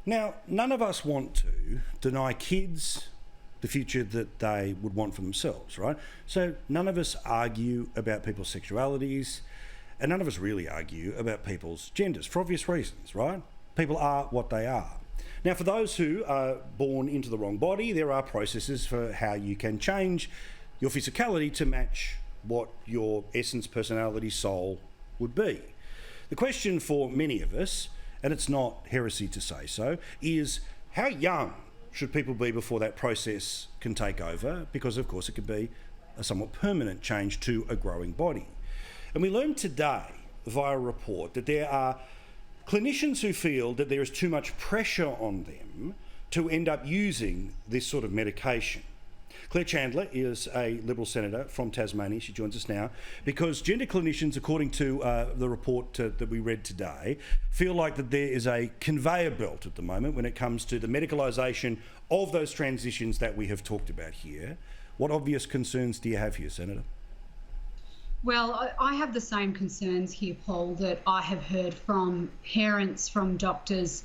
Now, none of us want to deny kids the future that they would want for themselves, right? So none of us argue about people's sexualities, and none of us really argue about people's genders for obvious reasons, right? People are what they are. Now, for those who are born into the wrong body, there are processes for how you can change your physicality to match what your essence, personality, soul would be. The question for many of us, and it's not heresy to say so, is how young should people be before that process can take over? Because, of course, it could be a somewhat permanent change to a growing body. And we learned today via a report that there are clinicians who feel that there is too much pressure on them to end up using this sort of medication. Claire Chandler is a Liberal senator from Tasmania. She joins us now because gender clinicians, according to the report that we read today, feel like that there is a conveyor belt at the moment when it comes to the medicalisation of those transitions that we have talked about here. What obvious concerns do you have here, Senator? Well, I have the same concerns here, Paul, that I have heard from parents, from doctors,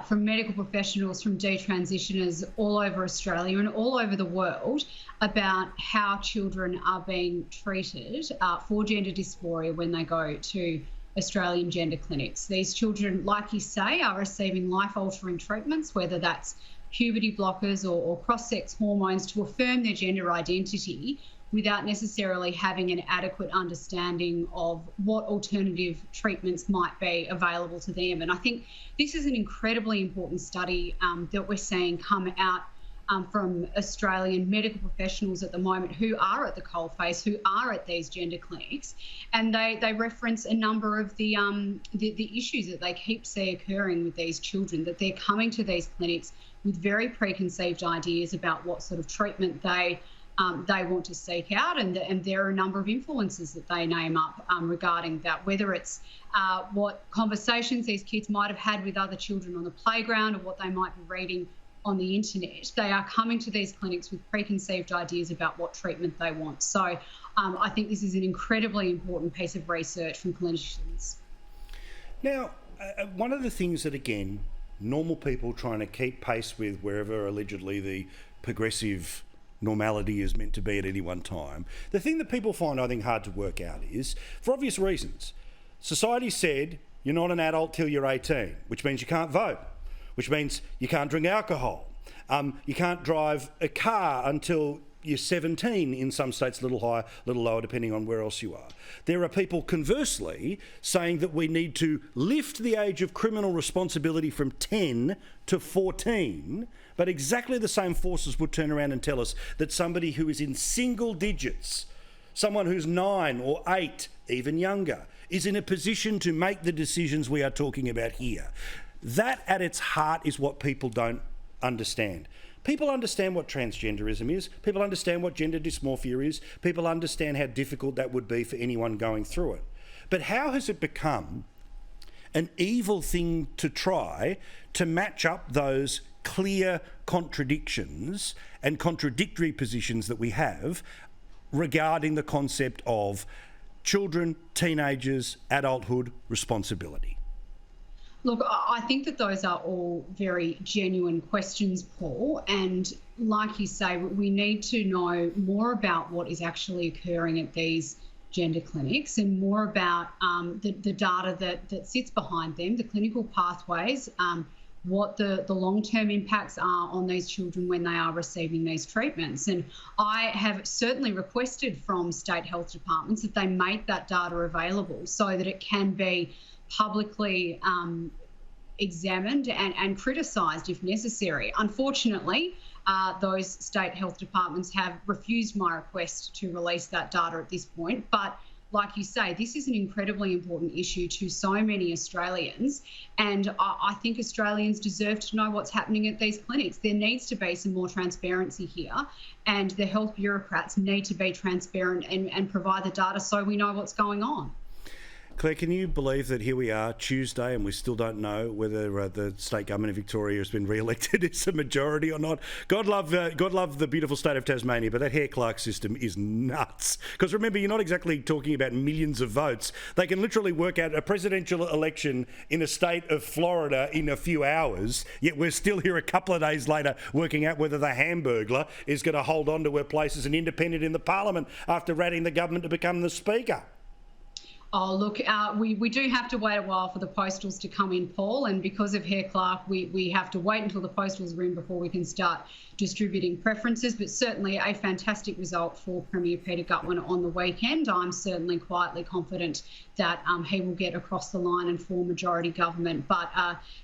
from medical professionals, from detransitioners all over Australia and all over the world about how children are being treated for gender dysphoria when they go to Australian gender clinics. These children, like you say, are receiving life-altering treatments, whether that's puberty blockers or cross-sex hormones to affirm their gender identity, without necessarily having an adequate understanding of what alternative treatments might be available to them. And I think this is an incredibly important study that we're seeing come out from Australian medical professionals at the moment who are at the coalface, who are at these gender clinics, and they reference a number of the issues that they keep seeing occurring with these children, that they're coming to these clinics with very preconceived ideas about what sort of treatment they want to seek out, and there are a number of influences that they name up regarding that, whether it's what conversations these kids might have had with other children on the playground or what they might be reading on the internet. They are coming to these clinics with preconceived ideas about what treatment they want. So I think this is an incredibly important piece of research from clinicians. Now, one of the things that, again, normal people trying to keep pace with wherever allegedly the progressive normality is meant to be at any one time, the thing that people find, I think, hard to work out is, for obvious reasons, society said you're not an adult till you're 18, which means you can't vote, which means you can't drink alcohol, you can't drive a car until you're 17 in some states, a little higher, a little lower, depending on where else you are. There are people, conversely, saying that we need to lift the age of criminal responsibility from 10 to 14, but exactly the same forces would turn around and tell us that somebody who is in single digits, someone who's 9 or 8, even younger, is in a position to make the decisions we are talking about here. That, at its heart, is what people don't understand. People understand what transgenderism is. People understand what gender dysmorphia is. People understand how difficult that would be for anyone going through it. But how has it become an evil thing to try to match up those clear contradictions and contradictory positions that we have regarding the concept of children, teenagers, adulthood, responsibility? Look, I think that those are all very genuine questions, Paul. And like you say, we need to know more about what is actually occurring at these gender clinics and more about the data that sits behind them, the clinical pathways, what the long-term impacts are on these children when they are receiving these treatments. And I have certainly requested from state health departments that they make that data available so that it can be publicly examined and criticised if necessary. Unfortunately, those state health departments have refused my request to release that data at this point. But like you say, this is an incredibly important issue to so many Australians, and I think Australians deserve to know what's happening at these clinics. There needs to be some more transparency here, and the health bureaucrats need to be transparent and provide the data so we know what's going on. Claire, can you believe that here we are Tuesday and we still don't know whether the state government of Victoria has been re-elected as a majority or not? God love the beautiful state of Tasmania, but that Hare Clark system is nuts. Because remember, you're not exactly talking about millions of votes. They can literally work out a presidential election in a state of Florida in a few hours, yet we're still here a couple of days later working out whether the Hamburglar is going to hold on to her place as an independent in the parliament after ratting the government to become the speaker. Oh, look, we do have to wait a while for the postals to come in, Paul, and because of Hare Clark, we have to wait until the postals are in before we can start distributing preferences, but certainly a fantastic result for Premier Peter Gutwein on the weekend. I'm certainly quietly confident that he will get across the line and form majority government. But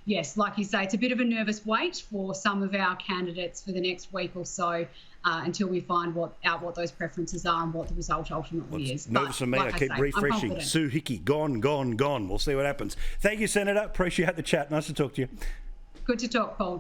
yes, like you say, it's a bit of a nervous wait for some of our candidates for the next week or so. Until we find out what those preferences are and what the result ultimately is. Nervous for me, I keep refreshing. Sue Hickey, gone. We'll see what happens. Thank you, Senator. Appreciate the chat. Nice to talk to you. Good to talk, Paul.